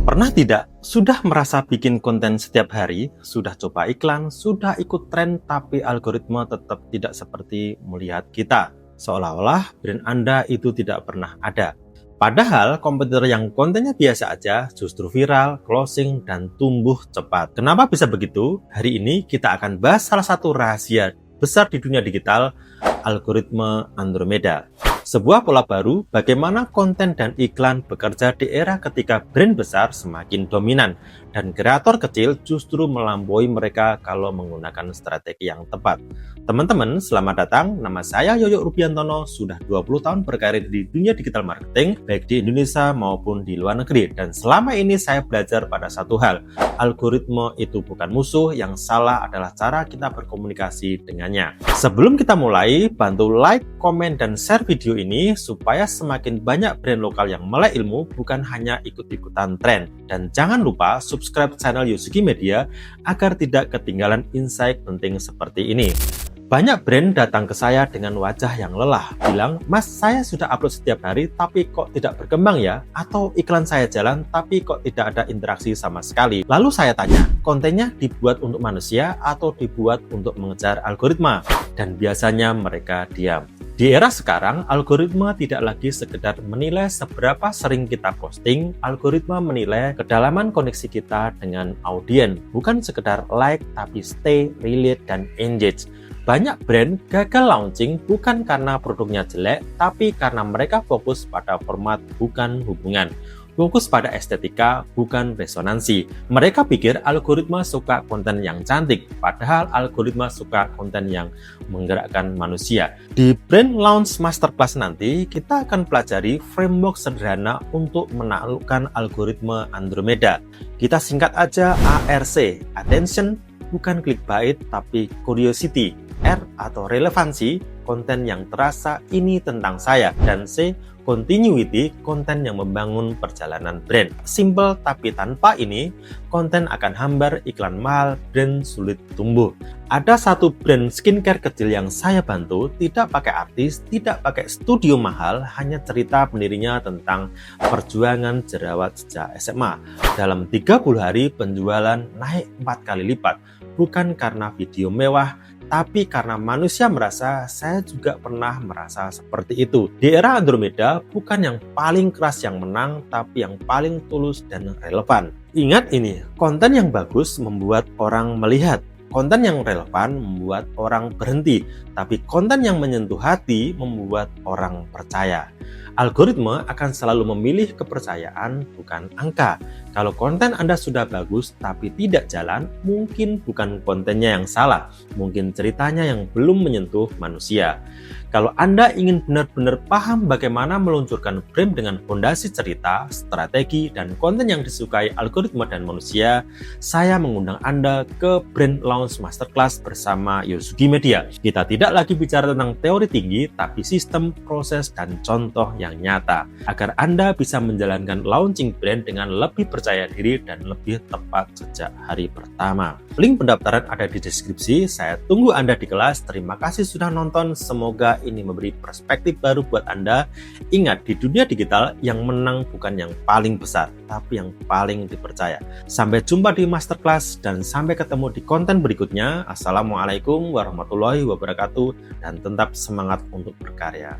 Pernah tidak? Sudah merasa bikin konten setiap hari, sudah coba iklan, sudah ikut tren, tapi algoritma tetap tidak seperti melihat kita. Seolah-olah brand Anda itu tidak pernah ada. Padahal kompetitor yang kontennya biasa aja justru viral, closing, dan tumbuh cepat. Kenapa bisa begitu? Hari ini kita akan bahas salah satu rahasia besar di dunia digital, algoritma Andromeda. Sebuah pola baru bagaimana konten dan iklan bekerja di era ketika brand besar semakin dominan dan kreator kecil justru melampaui mereka kalau menggunakan strategi yang tepat. Teman-teman, selamat datang. Nama saya Yoyo Rubiantono, sudah 20 tahun berkarir di dunia digital marketing, baik di Indonesia maupun di luar negeri. Dan selama ini saya belajar pada satu hal, algoritma itu bukan musuh, yang salah adalah cara kita berkomunikasi dengannya. Sebelum kita mulai, bantu like, komen, dan share video ini supaya semakin banyak brand lokal yang melek ilmu, bukan hanya ikut-ikutan tren. Dan jangan lupa subscribe channel Yosugi Media agar tidak ketinggalan insight penting seperti ini. Banyak brand datang ke saya dengan wajah yang lelah, bilang, "Mas, saya sudah upload setiap hari tapi kok tidak berkembang ya?" Atau iklan saya jalan tapi kok tidak ada interaksi sama sekali. Lalu saya tanya, kontennya dibuat untuk manusia atau dibuat untuk mengejar algoritma? Dan biasanya mereka diam. Di era sekarang, algoritma tidak lagi sekedar menilai seberapa sering kita posting, algoritma menilai kedalaman koneksi kita dengan audiens, bukan sekedar like tapi stay, relate, dan engage. Banyak brand gagal launching bukan karena produknya jelek, tapi karena mereka fokus pada format bukan hubungan. Fokus pada estetika, bukan resonansi. Mereka pikir algoritma suka konten yang cantik, padahal algoritma suka konten yang menggerakkan manusia. Di Brand Launch Masterclass nanti, kita akan pelajari framework sederhana untuk menaklukkan algoritma Andromeda. Kita singkat aja ARC, Attention, bukan clickbait, tapi Curiosity. R atau relevansi, konten yang terasa ini tentang saya. Dan C, continuity, konten yang membangun perjalanan brand. Simple, tapi tanpa ini, konten akan hambar, iklan mahal, brand sulit tumbuh. Ada satu brand skincare kecil yang saya bantu, tidak pakai artis, tidak pakai studio mahal, hanya cerita pendirinya tentang perjuangan jerawat sejak SMA. Dalam 30 hari, penjualan naik 4 kali lipat. Bukan karena video mewah, tapi karena manusia merasa, saya juga pernah merasa seperti itu. Di era Andromeda, bukan yang paling keras yang menang, tapi yang paling tulus dan relevan. Ingat ini, konten yang bagus membuat orang melihat. Konten yang relevan membuat orang berhenti, tapi konten yang menyentuh hati membuat orang percaya. Algoritma akan selalu memilih kepercayaan, bukan angka. Kalau konten Anda sudah bagus tapi tidak jalan, mungkin bukan kontennya yang salah, mungkin ceritanya yang belum menyentuh manusia. Kalau Anda ingin benar-benar paham bagaimana meluncurkan brand dengan fondasi cerita, strategi, dan konten yang disukai algoritma dan manusia, saya mengundang Anda ke Brand Launch Masterclass bersama Yosugi Media. Kita tidak lagi bicara tentang teori tinggi, tapi sistem, proses, dan contoh yang nyata, agar Anda bisa menjalankan launching brand dengan lebih percaya diri dan lebih tepat sejak hari pertama. Link pendaftaran ada di deskripsi. Saya tunggu Anda di kelas. Terima kasih sudah nonton. Semoga ini memberi perspektif baru buat Anda. Ingat, di dunia digital yang menang bukan yang paling besar, tapi yang paling dipercaya. Sampai jumpa di masterclass dan sampai ketemu di konten berikutnya. Assalamualaikum warahmatullahi wabarakatuh, dan tetap semangat untuk berkarya.